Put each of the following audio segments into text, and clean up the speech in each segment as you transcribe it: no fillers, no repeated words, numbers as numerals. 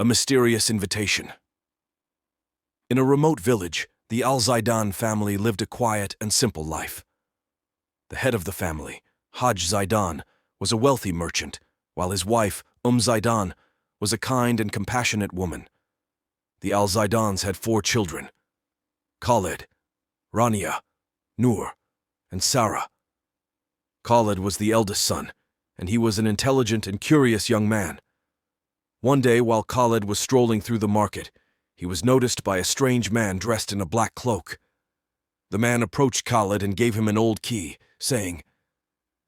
A mysterious invitation. In a remote village, the Al-Zaidan family lived a quiet and simple life. The head of the family, Haj Zaidan, was a wealthy merchant, while his wife, Zaidan, was a kind and compassionate woman. The Al-Zaidans had 4 children: Khalid, Rania, Noor, and Sarah. Khalid was the eldest son, and he was an intelligent and curious young man. One day, while Khalid was strolling through the market, he was noticed by a strange man dressed in a black cloak. The man approached Khalid and gave him an old key, saying,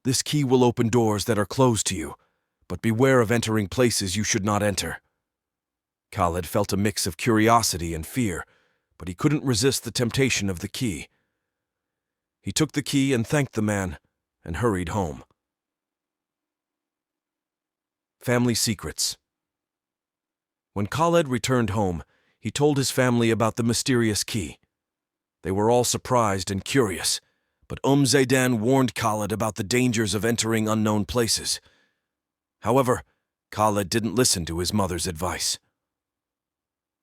"This key will open doors that are closed to you, but beware of entering places you should not enter." Khalid felt a mix of curiosity and fear, but he couldn't resist the temptation of the key. He took the key and thanked the man, and hurried home. Family secrets. When Khalid returned home, he told his family about the mysterious key. They were all surprised and curious, but Zaidan warned Khalid about the dangers of entering unknown places. However, Khalid didn't listen to his mother's advice.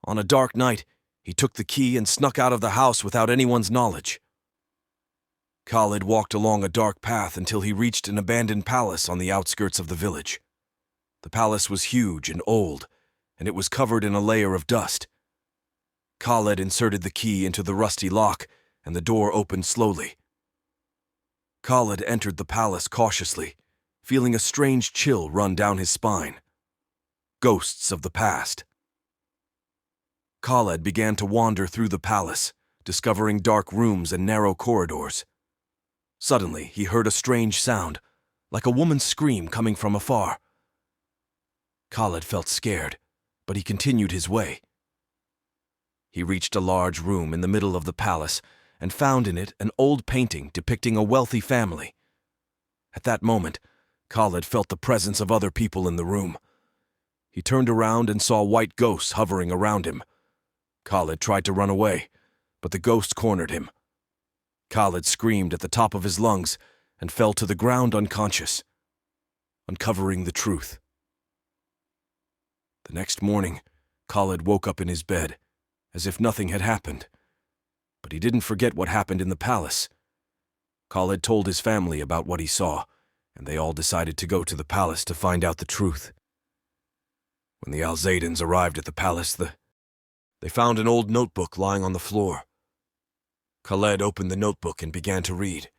On a dark night, he took the key and snuck out of the house without anyone's knowledge. Khalid walked along a dark path until he reached an abandoned palace on the outskirts of the village. The palace was huge and old, and it was covered in a layer of dust. Khalid inserted the key into the rusty lock, and the door opened slowly. Khalid entered the palace cautiously, feeling a strange chill run down his spine. Ghosts of the past. Khalid began to wander through the palace, discovering dark rooms and narrow corridors. Suddenly, he heard a strange sound, like a woman's scream coming from afar. Khalid felt scared, but he continued his way. He reached a large room in the middle of the palace and found in it an old painting depicting a wealthy family. At that moment, Khalid felt the presence of other people in the room. He turned around and saw white ghosts hovering around him. Khalid tried to run away, but the ghosts cornered him. Khalid screamed at the top of his lungs and fell to the ground unconscious, uncovering the truth. The next morning, Khalid woke up in his bed, as if nothing had happened. But he didn't forget what happened in the palace. Khalid told his family about what he saw, and they all decided to go to the palace to find out the truth. When the Al-Zaidans arrived at the palace, they found an old notebook lying on the floor. Khalid opened the notebook and began to read.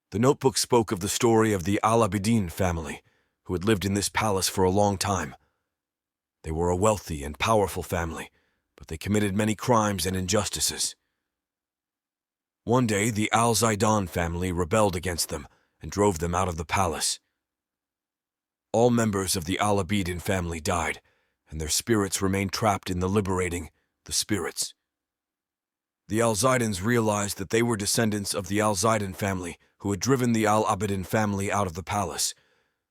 The notebook spoke of the story of the Al-Abidin family, who had lived in this palace for a long time. They were a wealthy and powerful family, but they committed many crimes and injustices. One day, the Al-Zaidan family rebelled against them and drove them out of the palace. All members of the Al-Abidin family died, and their spirits remained trapped in the liberating, the spirits. The Al-Zaidans realized that they were descendants of the Al-Zaidan family who had driven the Al-Abidin family out of the palace.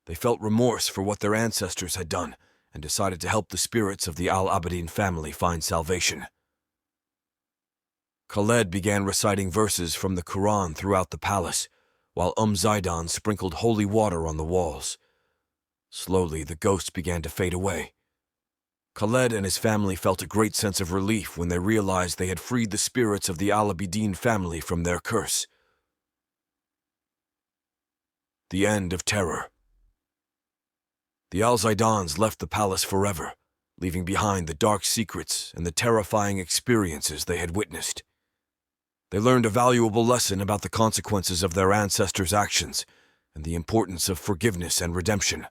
They felt remorse for what their ancestors had done and decided to help the spirits of the Al-Abidin family find salvation. Khalid began reciting verses from the Quran throughout the palace, while Zaidan sprinkled holy water on the walls. Slowly, the ghosts began to fade away. Khalid and his family felt a great sense of relief when they realized they had freed the spirits of the Al-Abidin family from their curse. The end of terror. The Al-Zaidans left the palace forever, leaving behind the dark secrets and the terrifying experiences they had witnessed. They learned a valuable lesson about the consequences of their ancestors' actions and the importance of forgiveness and redemption.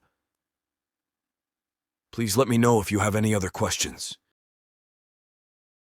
Please let me know if you have any other questions.